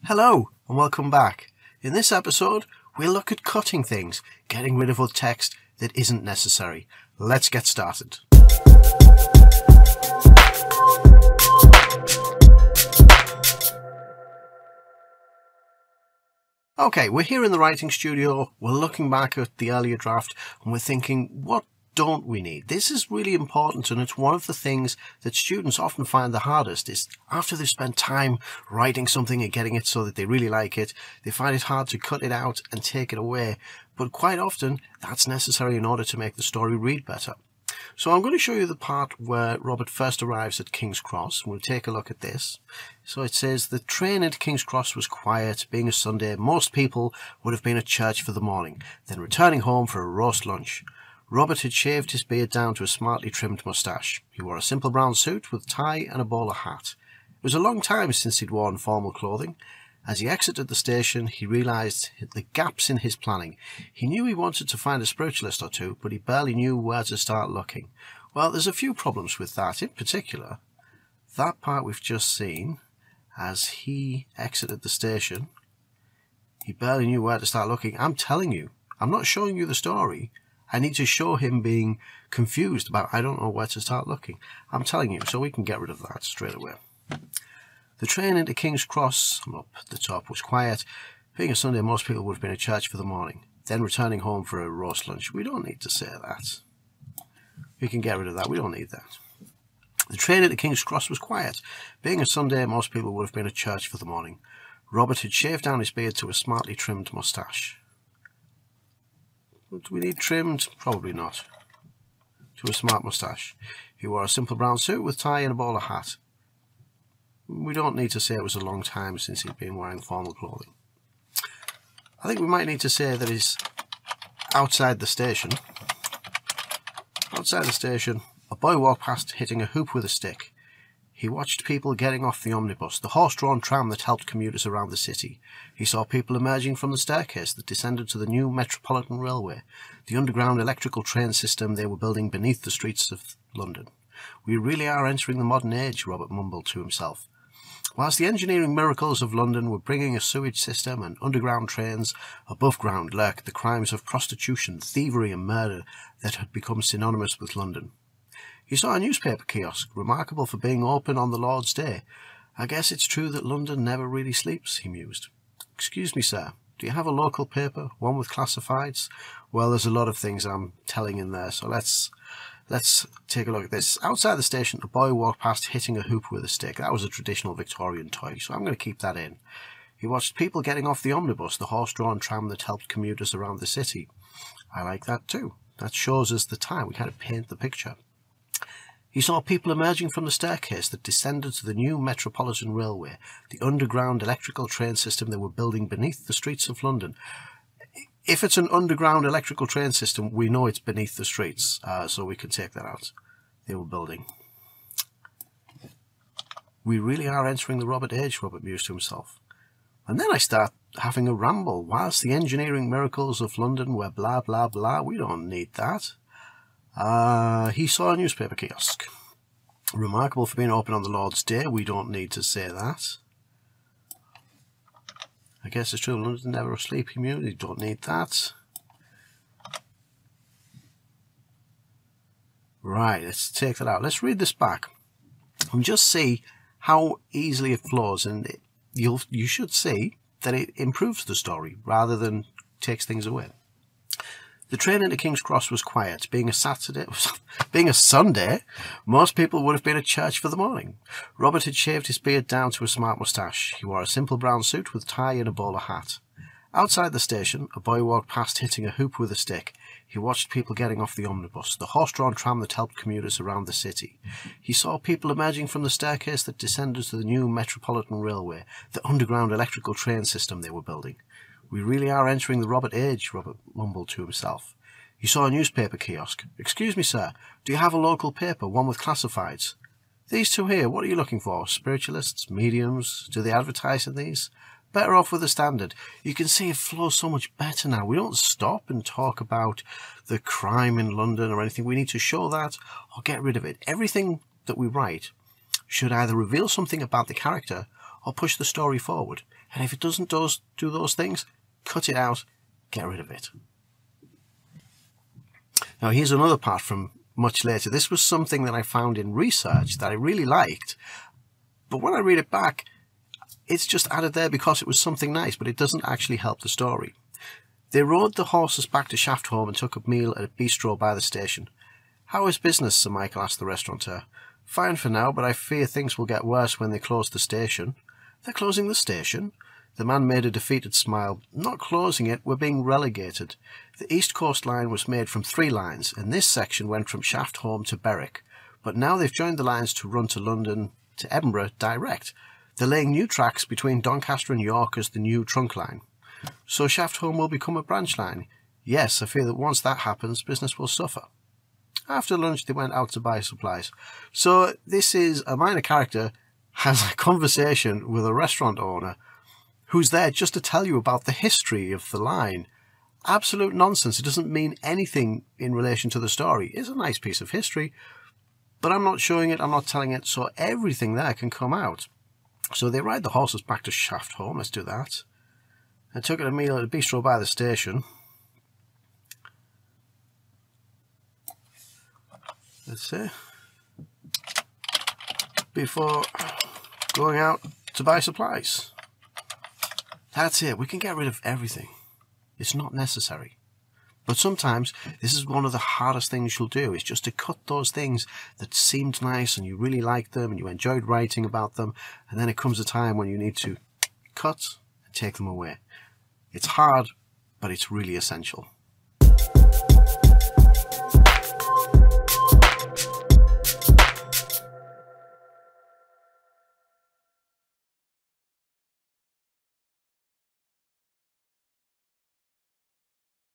Hello and welcome back. In this episode, we'll look at cutting things, getting rid of text that isn't necessary. Let's get started. Okay, we're here in the writing studio, we're looking back at the earlier draft and we're thinking, what don't we need? This is really important, and it's one of the things that students often find the hardest is after they've spent time writing something and getting it so that they really like it, they find it hard to cut it out and take it away. But quite often that's necessary in order to make the story read better. So I'm going to show you the part where Robert first arrives at King's Cross. We'll take a look at this. So it says, the train into King's Cross was quiet. Being a Sunday, most people would have been at church for the morning, then returning home for a roast lunch. Robert had shaved his beard down to a smartly trimmed moustache. He wore a simple brown suit with tie and a bowler hat. It was a long time since he'd worn formal clothing. As he exited the station, he realised the gaps in his planning. He knew he wanted to find a spiritualist or two, but he barely knew where to start looking. Well, there's a few problems with that. In particular, that part we've just seen, as he exited the station, he barely knew where to start looking. I'm telling you, I'm not showing you the story. I need to show him being confused about, I don't know where to start looking. I'm telling you, so we can get rid of that straight away. The train into King's Cross, up at the top, was quiet. Being a Sunday, most people would have been at church for the morning, then returning home for a roast lunch. We don't need to say that. We can get rid of that. We don't need that. The train into King's Cross was quiet. Being a Sunday, most people would have been at church for the morning. Robert had shaved down his beard to a smartly trimmed moustache. Do we need trimmed? Probably not. To a smart moustache. He wore a simple brown suit with tie and a bowler hat. We don't need to say it was a long time since he'd been wearing formal clothing. I think we might need to say that he's outside the station. Outside the station, a boy walked past hitting a hoop with a stick. He watched people getting off the omnibus, the horse-drawn tram that helped commuters around the city. He saw people emerging from the staircase that descended to the new Metropolitan Railway, the underground electrical train system they were building beneath the streets of London. We really are entering the modern age, Robert mumbled to himself. Whilst the engineering miracles of London were bringing a sewage system and underground trains, above ground lurked the crimes of prostitution, thievery and murder that had become synonymous with London. He saw a newspaper kiosk, remarkable for being open on the Lord's Day. I guess it's true that London never really sleeps, he mused. Excuse me, sir, do you have a local paper, one with classifieds? Well, there's a lot of things I'm telling in there, so let's take a look at this. Outside the station, a boy walked past hitting a hoop with a stick. That was a traditional Victorian toy, so I'm going to keep that in. He watched people getting off the omnibus, the horse-drawn tram that helped commuters around the city. I like that too. That shows us the time. We kind of paint the picture. He saw people emerging from the staircase that descended to the new Metropolitan Railway, the underground electrical train system they were building beneath the streets of London. If it's an underground electrical train system, we know it's beneath the streets, so we can take that out. They were building. We really are entering the Robert age, Robert mused to himself. And then I start having a ramble. Whilst the engineering miracles of London were blah, blah, blah, we don't need that. He saw a newspaper kiosk. Remarkable for being open on the Lord's Day. We don't need to say that. I guess it's true. London never asleep. Community. Don't need that. Right. Let's take that out. Let's read this back and just see how easily it flows. And you should see that it improves the story rather than takes things away. The train into King's Cross was quiet. Being a Sunday, most people would have been at church for the morning. Robert had shaved his beard down to a smart moustache. He wore a simple brown suit with tie and a bowler hat. Outside the station, a boy walked past hitting a hoop with a stick. He watched people getting off the omnibus, the horse-drawn tram that helped commuters around the city. He saw people emerging from the staircase that descended to the new Metropolitan Railway, the underground electrical train system they were building. We really are entering the Robert age, Robert mumbled to himself. He saw a newspaper kiosk. Excuse me, sir, do you have a local paper, one with classifieds? These two here, what are you looking for? Spiritualists? Mediums? Do they advertise in these? Better off with the Standard. You can see it flows so much better now. We don't stop and talk about the crime in London or anything. We need to show that or get rid of it. Everything that we write should either reveal something about the character or push the story forward. And if it doesn't do those things, cut it out, get rid of it. Now here's another part from much later. This was something that I found in research that I really liked, but when I read it back, it's just added there because it was something nice, but it doesn't actually help the story. They rode the horses back to Shaftholme and took a meal at a bistro by the station. "How is business?" Sir Michael asked the restaurateur. "Fine for now, but I fear things will get worse when they close the station." "They're closing the station?" The man made a defeated smile. "Not closing it, we're being relegated. The East Coast line was made from 3 lines, and this section went from Shaftholme to Berwick. But now they've joined the lines to run to London to Edinburgh direct. They're laying new tracks between Doncaster and York as the new trunk line. So Shaftholme will become a branch line. Yes, I fear that once that happens, business will suffer." After lunch, they went out to buy supplies. So this is a minor character has a conversation with a restaurant owner who's there just to tell you about the history of the line. Absolute nonsense. It doesn't mean anything in relation to the story. It's a nice piece of history, but I'm not showing it, I'm not telling it, so everything there can come out. So they ride the horses back to Shaftholme. Let's do that. I took a meal at a bistro by the station. Let's see. Before going out to buy supplies. That's it. We can get rid of everything. It's not necessary. But sometimes this is one of the hardest things you'll do, is just to cut those things that seemed nice and you really liked them and you enjoyed writing about them, and then it comes a time when you need to cut and take them away. It's hard, but it's really essential.